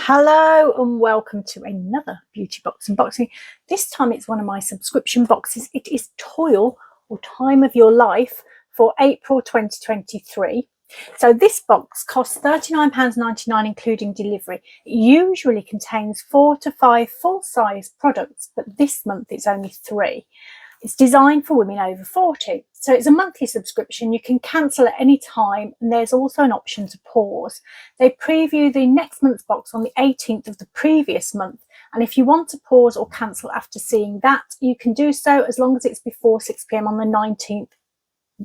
Hello and welcome to another beauty box unboxing. This time it's one of my subscription boxes. It is TOYL, or Time of Your Life, for April 2023. So this box costs £39.99 including delivery. It usually contains 4 to 5 full-size products, but this month it's only 3. It's designed for women over 40. So it's a monthly subscription. You can cancel at any time, and there's also an option to pause. They preview the next month's box on the 18th of the previous month. And if you want to pause or cancel after seeing that, you can do so as long as it's before 6 p.m. on the 19th,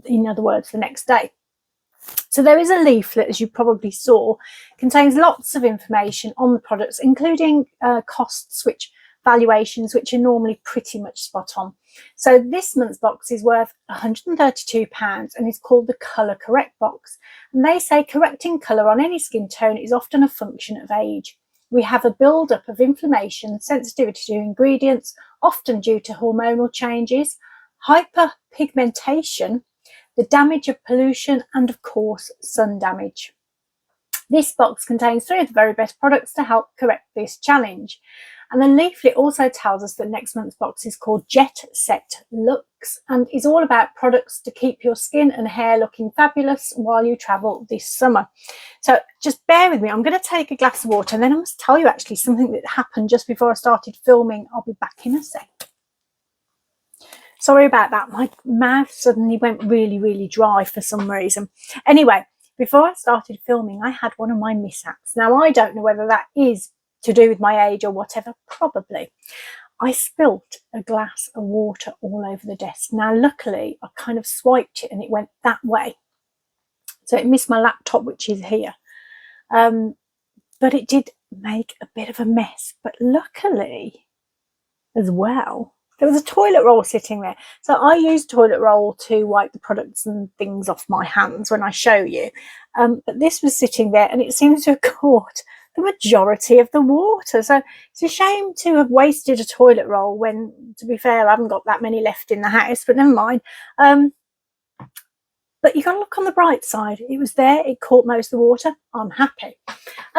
in other words, the next day. So there is a leaflet, as you probably saw, contains lots of information on the products, including costs, valuations, which are normally pretty much spot on. So this month's box is worth £132 and is called the Colour Correct box. And they say correcting colour on any skin tone is often a function of age. We have a build-up of inflammation, sensitivity to ingredients, often due to hormonal changes, hyperpigmentation, the damage of pollution, and of course sun damage. This box contains 3 of the very best products to help correct this challenge. And the leaflet also tells us that next month's box is called Jet Set Looks and is all about products to keep your skin and hair looking fabulous while you travel this summer. So just bear with me. I'm going to take a glass of water, and then I must tell you actually something that happened just before I started filming. I'll be back in a sec. Sorry about that. My mouth suddenly went really dry for some reason. Anyway, before I started filming, I had one of my mishaps. Now, I don't know whether that is to do with my age or whatever, probably. I spilt a glass of water all over the desk. Now, luckily, I kind of swiped it and it went that way. So it missed my laptop, which is here. But it did make a bit of a mess. But luckily, as well, there was a toilet roll sitting there. So I use toilet roll to wipe the products and things off my hands when I show you. But this was sitting there and it seems to have caught the majority of the water. So it's a shame to have wasted a toilet roll when, to be fair, I haven't got that many left in the house, but never mind. But you got to look on the bright side. It was there. It caught most of the water. I'm happy.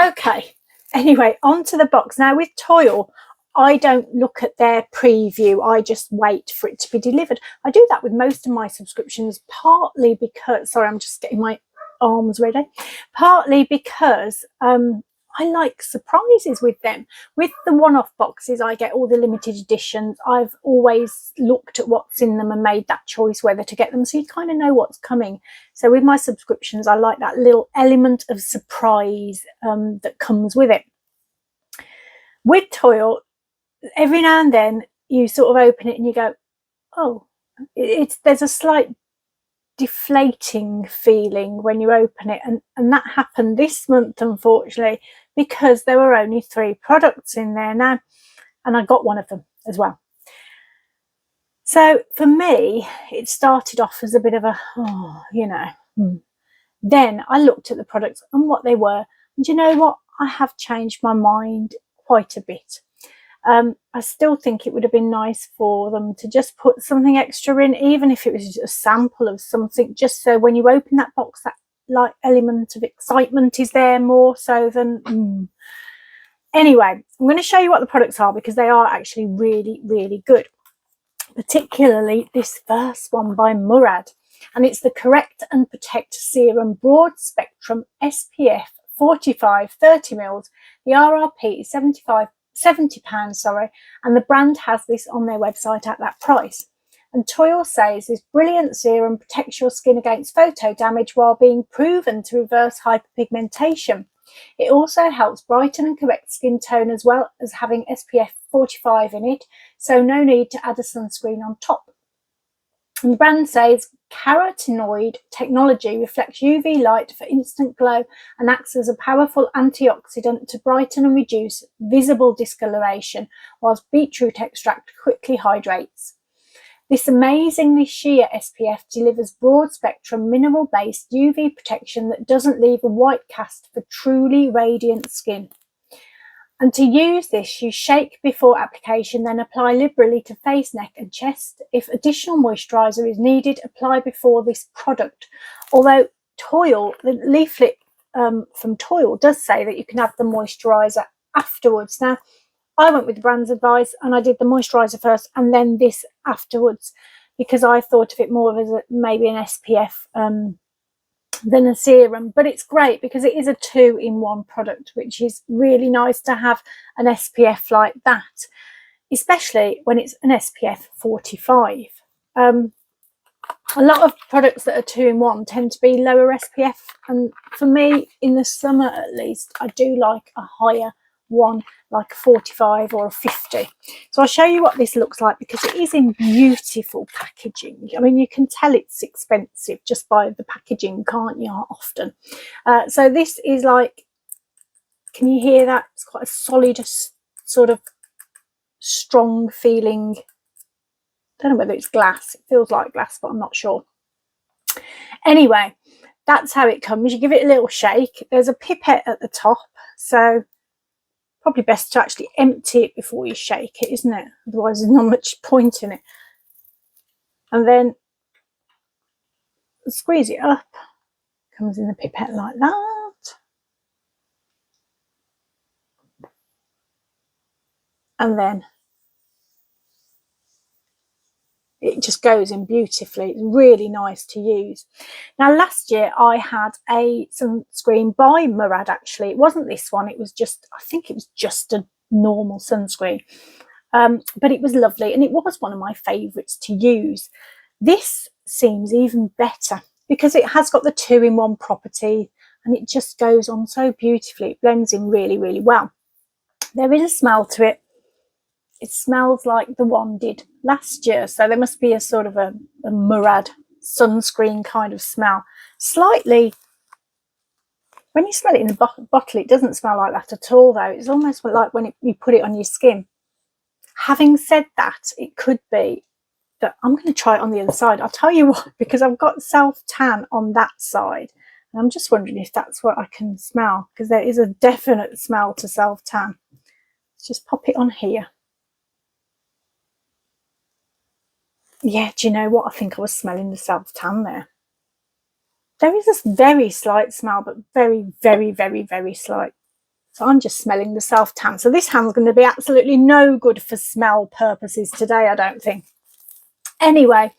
Okay. Anyway, on to the box. Now with TOYL, I don't look at their preview. I just wait for it to be delivered. I do that with most of my subscriptions, partly because, sorry, I'm just getting my arms ready, partly because I like surprises with them. With the one-off boxes, I get all the limited editions. I've always looked at what's in them and made that choice whether to get them, so you kind of know what's coming. So with my subscriptions, I like that little element of surprise that comes with it. With TOYL, every now and then you sort of open it and you go, oh, there's a slight deflating feeling when you open it, and that happened this month, unfortunately, because there were only 3 products in there now, and I got one of them as well. So for me, it started off as a bit of a, Then I looked at the products and what they were, and you know what? I have changed my mind quite a bit. I still think it would have been nice for them to just put something extra in, even if it was just a sample of something, just so when you open that box, that like element of excitement is there more so than Anyway, I'm going to show you what the products are, because they are actually really good, particularly this first one by Murad, and it's the Correct and Protect Serum Broad Spectrum SPF 45 30ml. The RRP is £70, and the brand has this on their website at that price. And TOYL says this brilliant serum protects your skin against photo damage while being proven to reverse hyperpigmentation. It also helps brighten and correct skin tone, as well as having SPF 45 in it, so no need to add a sunscreen on top. And the brand says carotenoid technology reflects UV light for instant glow and acts as a powerful antioxidant to brighten and reduce visible discoloration, whilst beetroot extract quickly hydrates. This amazingly sheer SPF delivers broad spectrum mineral based UV protection that doesn't leave a white cast for truly radiant skin. And to use this, you shake before application, then apply liberally to face, neck and chest. If additional moisturiser is needed, apply before this product. Although TOYL, the leaflet from TOYL does say that you can have the moisturiser afterwards. Now, I went with the brand's advice and I did the moisturiser first and then this afterwards, because I thought of it more as maybe an SPF than a serum. But it's great because it is a 2-in-1 product, which is really nice to have an SPF like that, especially when it's an SPF 45. A lot of products that are 2-in-1 tend to be lower SPF, and for me, in the summer at least, I do like a higher one, like a 45 or a 50. So I'll show you what this looks like, because it is in beautiful packaging. I mean, you can tell it's expensive just by the packaging, can't you, often? So this is like, can you hear that? It's quite a solid, sort of strong feeling. I don't know whether it's glass. It feels like glass, but I'm not sure. Anyway, that's how it comes. You give it a little shake. There's a pipette at the top, so probably best to actually empty it before you shake it, isn't it? Otherwise there's not much point in it. And then squeeze it up. Comes in the pipette like that. And then it just goes in beautifully. It's really nice to use. Now, last year I had a sunscreen by Murad, actually. It wasn't this one. It was just, I think it was just a normal sunscreen. But it was lovely, and it was one of my favourites to use. This seems even better because it has got the 2-in-1 property, and it just goes on so beautifully. It blends in really, really well. There is a smell to it. It smells like the one did last year, so there must be a sort of a Murad sunscreen kind of smell. Slightly, when you smell it in the bottle, it doesn't smell like that at all, though. It's almost like when you put it on your skin. Having said that, it could be that I'm going to try it on the other side. I'll tell you what, because I've got self-tan on that side, and I'm just wondering if that's what I can smell, because there is a definite smell to self-tan. Let's just pop it on here. Yeah, do you know what? I think I was smelling the self-tan there. There is this very slight smell, but very, very, very, very slight. So I'm just smelling the self-tan. So this hand's going to be absolutely no good for smell purposes today, I don't think. Anyway,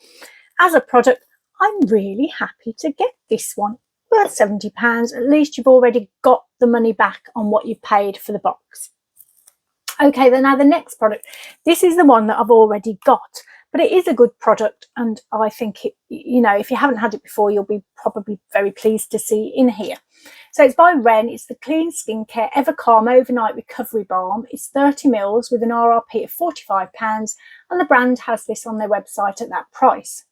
as a product, I'm really happy to get this one. Worth £70. At least you've already got the money back on what you paid for the box. Okay, then now the next product. This is the one that I've already got. But it is a good product, and I think it, you know, if you haven't had it before, you'll be probably very pleased to see in here. So it's by Wren. It's the Clean Skincare Ever Calm Overnight Recovery Balm. It's 30 ml with an RRP of £45, and the brand has this on their website at that price.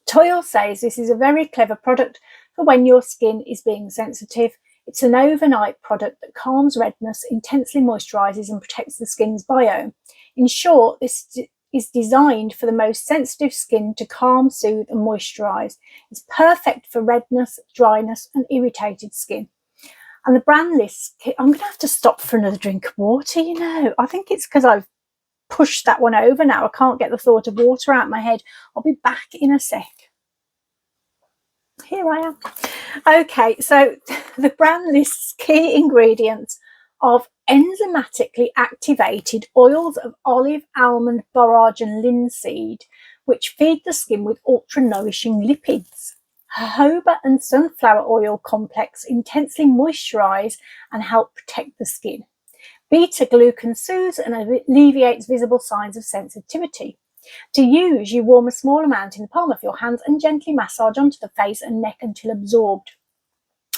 TOYL says this is a very clever product for when your skin is being sensitive. It's an overnight product that calms redness, intensely moisturises and protects the skin's biome. In short, this is designed for the most sensitive skin to calm, soothe and moisturise. It's perfect for redness, dryness and irritated skin. And the brand list, I'm going to have to stop for another drink of water, you know. I think it's because I've pushed that one over now. I can't get the thought of water out of my head. I'll be back in a sec. Here I am. Okay, so the brand lists key ingredients of enzymatically activated oils of olive, almond, borage and linseed, which feed the skin with ultra-nourishing lipids. Jojoba and sunflower oil complex intensely moisturise and help protect the skin. Beta-glucan soothes and alleviates visible signs of sensitivity. To use, you warm a small amount in the palm of your hands and gently massage onto the face and neck until absorbed.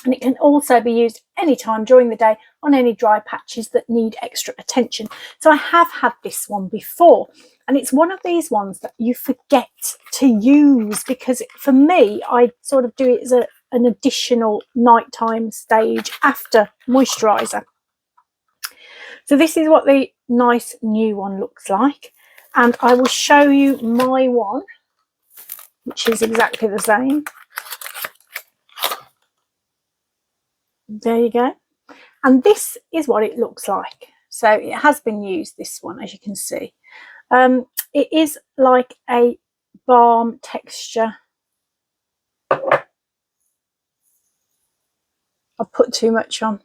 And it can also be used anytime during the day on any dry patches that need extra attention. So I have had this one before, and it's one of these ones that you forget to use, because for me, I sort of do it as an additional nighttime stage after moisturiser. So this is what the nice new one looks like, and I will show you my one, which is exactly the same. There you go. And this is what it looks like. So it has been used, this one, as you can see. It is like a balm texture. I've put too much on.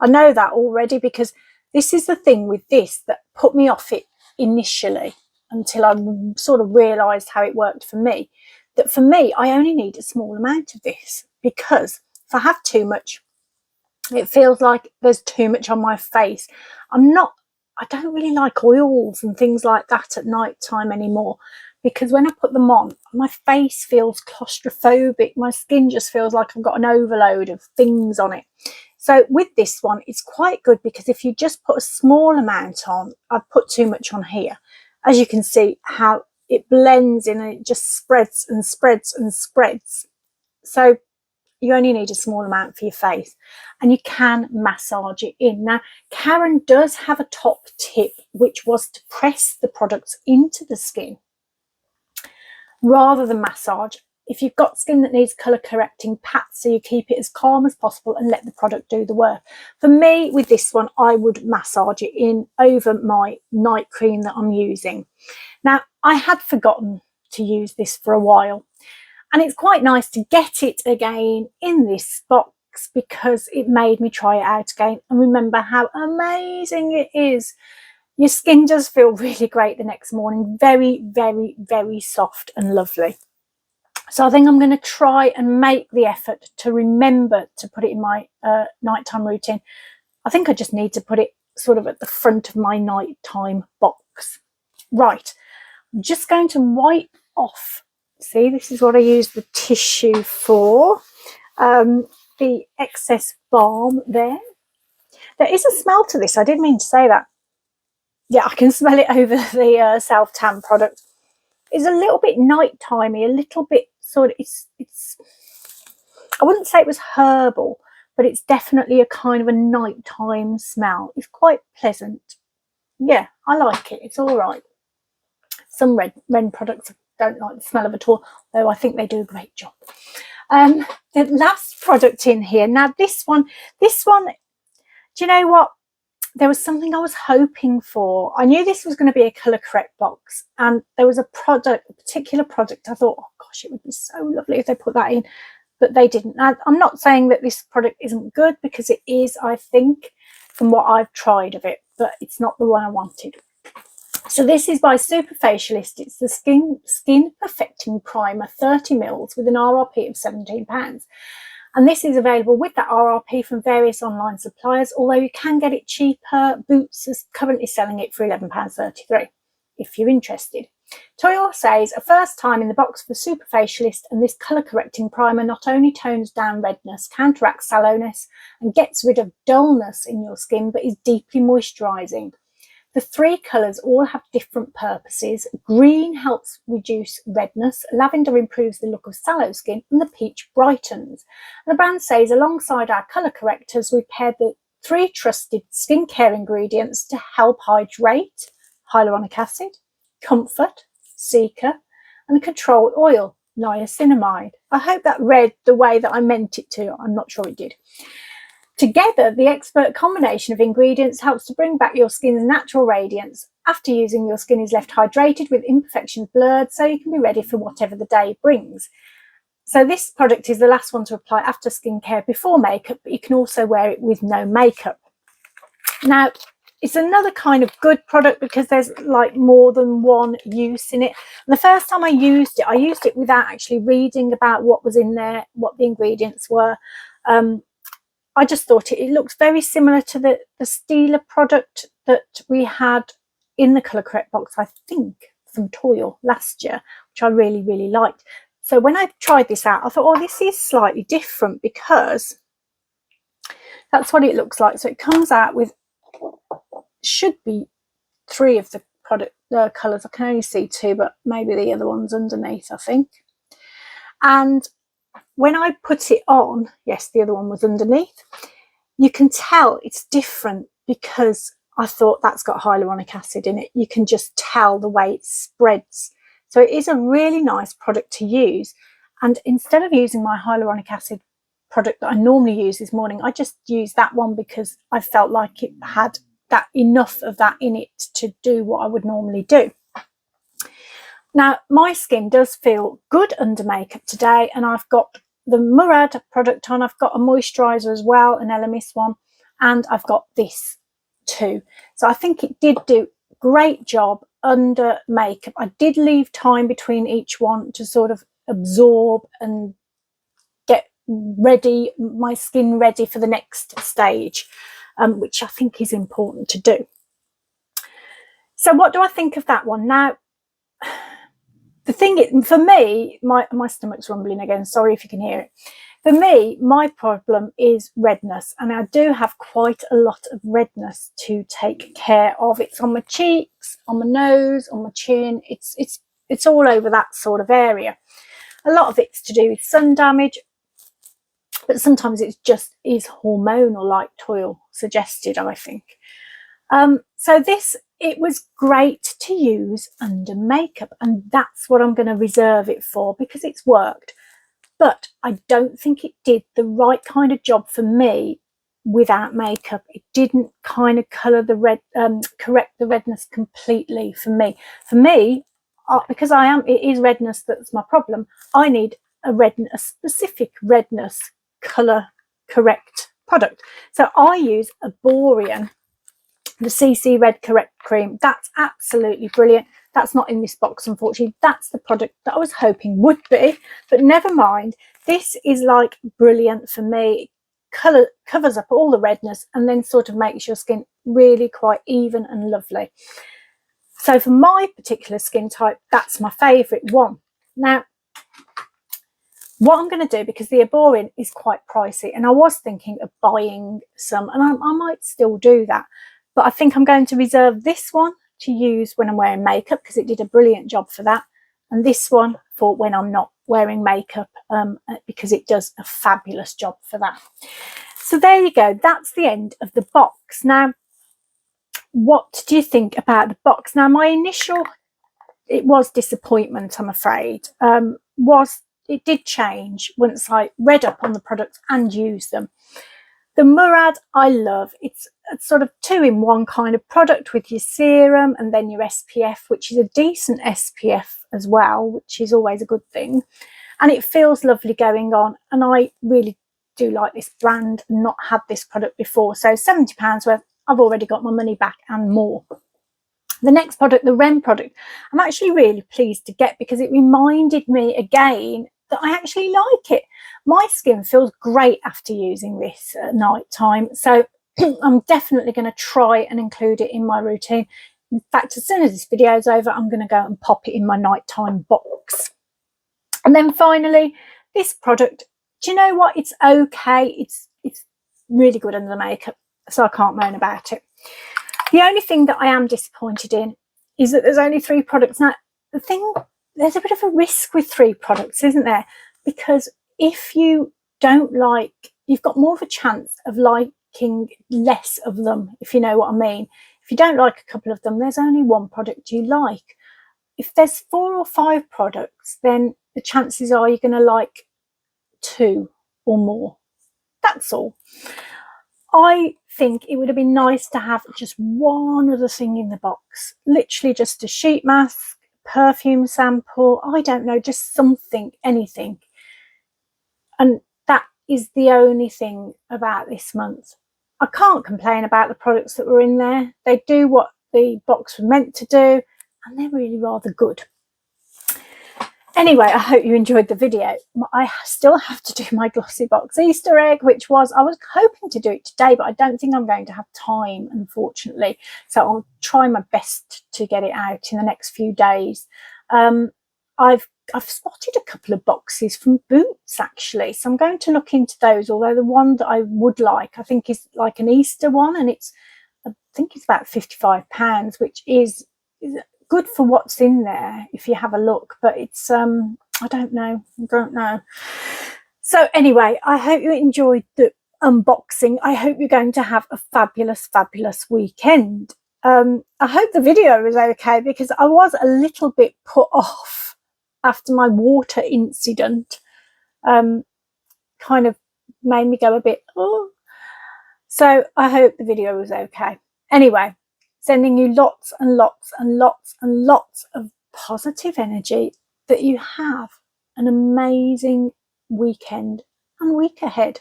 I know that already, because this is the thing with this that put me off it initially, until I sort of realised how it worked for me. That for me, I only need a small amount of this, because if I have too much, it feels like there's too much on my face. I don't really like oils and things like that at night time anymore, because when I put them on, my face feels claustrophobic. My skin just feels like I've got an overload of things on it. So with this one, it's quite good, because if you just put a small amount on, I've put too much on here. As you can see how it blends in, and it just spreads and spreads and spreads. So you only need a small amount for your face, and you can massage it in. Now, Karen does have a top tip, which was to press the products into the skin rather than massage. If you've got skin that needs colour correcting, pat so you keep it as calm as possible and let the product do the work. For me, with this one, I would massage it in over my night cream that I'm using. Now, I had forgotten to use this for a while, and it's quite nice to get it again in this box, because it made me try it out again and remember how amazing it is. Your skin does feel really great the next morning. Very, very, very soft and lovely. So I think I'm going to try and make the effort to remember to put it in my nighttime routine. I think I just need to put it sort of at the front of my nighttime box. Right, I'm just going to wipe off. See, this is what I use the tissue for. The excess balm there. There is a smell to this. I didn't mean to say that. Yeah, I can smell it over the self-tan product. It's a little bit nightimey, a little bit sort of, it's I wouldn't say it was herbal, but it's definitely a kind of a nighttime smell. It's quite pleasant. Yeah, I like it. It's all right. Some Wren products I don't like the smell of at all, though I think they do a great job. The last product in here, now this one, do you know what? There was something I was hoping for. I knew this was going to be a colour correct box, and there was a particular product I thought, oh gosh, it would be so lovely if they put that in, but they didn't. Now, I'm not saying that this product isn't good, because it is, I think, from what I've tried of it, but it's not the one I wanted. So this is by Superfacialist. It's the Skin Perfecting Primer 30 mils with an RRP of £17. And this is available with that RRP from various online suppliers, although you can get it cheaper. Boots is currently selling it for £11.33 if you're interested. TOYL says, a first time in the box for Superfacialist, and this colour correcting primer not only tones down redness, counteracts sallowness and gets rid of dullness in your skin, but is deeply moisturising. The three colours all have different purposes. Green helps reduce redness, lavender improves the look of sallow skin, and the peach brightens. And the brand says, alongside our colour correctors, we paired the three trusted skincare ingredients to help hydrate: hyaluronic acid, comfort, Cica, and control oil, niacinamide. I hope that read the way that I meant it to. I'm not sure it did. Together, the expert combination of ingredients helps to bring back your skin's natural radiance. After using, your skin is left hydrated with imperfections blurred, so you can be ready for whatever the day brings. So this product is the last one to apply after skincare, before makeup, but you can also wear it with no makeup. Now, it's another kind of good product because there's like more than one use in it. And the first time I used it without actually reading about what was in there, what the ingredients were. I just thought it looks very similar to the Stila product that we had in the Colour Correct box, I think, from TOYL last year, which I really, really liked. So when I tried this out, I thought, oh, this is slightly different, because that's what it looks like. So it comes out with, should be 3 of the product colours. I can only see 2, but maybe the other one's underneath, I think. And when I put it on, yes, the other one was underneath, you can tell it's different, because I thought that's got hyaluronic acid in it. You can just tell the way it spreads. So it is a really nice product to use. And instead of using my hyaluronic acid product that I normally use this morning, I just used that one because I felt like it had that enough of that in it to do what I would normally do. Now, my skin does feel good under makeup today, and I've got the Murad product on. I've got a moisturiser as well, an Elemis one, and I've got this too. So I think it did do a great job under makeup. I did leave time between each one to sort of absorb and get ready, my skin ready for the next stage, which I think is important to do. So what do I think of that one? Now, the thing is, for me, my stomach's rumbling again. Sorry if you can hear it. For me, my problem is redness, and I do have quite a lot of redness to take care of. It's on my cheeks, on my nose, on my chin. It's all over that sort of area. A lot of it's to do with sun damage, but sometimes it just is hormonal, like TOYL suggested, I think. So this, it was great to use under makeup, and that's what I'm going to reserve it for because it's worked. But I don't think it did the right kind of job for me without makeup. It didn't kind of colour the red, correct the redness completely for me. For me, because it is redness that's my problem. I need a specific redness colour correct product. So I use a Borean, the CC Red Correct Cream. That's absolutely brilliant. That's not in this box, unfortunately. That's the product that I was hoping would be, but never mind. This is like brilliant for me. Covers up all the redness and then sort of makes your skin really quite even and lovely. So for my particular skin type, that's my favourite one. Now, what I'm going to do, because the Borean is quite pricey, and I was thinking of buying some, and I might still do that, but I think I'm going to reserve this one to use when I'm wearing makeup because it did a brilliant job for that, and this one for when I'm not wearing makeup because it does a fabulous job for that. So there you go, that's the end of the box. Now, what do you think about the box? Now, my initial, it was disappointment, I'm afraid. It did change once I read up on the products and used them. The Murad I love. It's a sort of 2-in-1 kind of product with your serum and then your SPF, which is a decent SPF as well, which is always a good thing. And it feels lovely going on. And I really do like this brand and not had this product before. So £70 worth, I've already got my money back and more. The next product, the Wren product, I'm actually really pleased to get because it reminded me again that I actually like it. My skin feels great after using this at night time. So I'm definitely going to try and include it in my routine. In fact, as soon as this video is over, I'm going to go and pop it in my nighttime box. And then finally, this product, do you know what? It's okay. It's really good under the makeup, so I can't moan about it. The only thing that I am disappointed in is that there's only 3 products. Now, there's a bit of a risk with 3 products, isn't there? Because if you don't like, you've got more of a chance of liking less of them, if you know what I mean. If you don't like a couple of them, there's only 1 product you like. If there's 4 or 5 products, then the chances are you're going to like 2 or more. That's all. I think it would have been nice to have just one other thing in the box, literally just a sheet mask, perfume sample, I don't know, just something, anything. And that is the only thing about this month. I can't complain about the products that were in there. They do what the box was meant to do, and they're really rather good. Anyway, I hope you enjoyed the video. I still have to do my glossy box Easter egg, which I was hoping to do it today, but I don't think I'm going to have time, unfortunately. So I'll try my best to get it out in the next few days. I've spotted a couple of boxes from Boots, actually. So I'm going to look into those, although the one that I would like, I think is like an Easter one, and I think it's about £55, which is good for what's in there if you have a look, but it's I don't know. So anyway, I hope you enjoyed the unboxing. I hope you're going to have a fabulous weekend. I hope the video was okay because I was a little bit put off after my water incident. Kind of made me go a bit, oh. So I hope the video was okay. Anyway, sending you lots and lots and lots and lots of positive energy, that you have an amazing weekend and week ahead.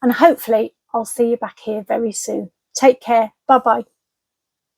And hopefully I'll see you back here very soon. Take care. Bye bye.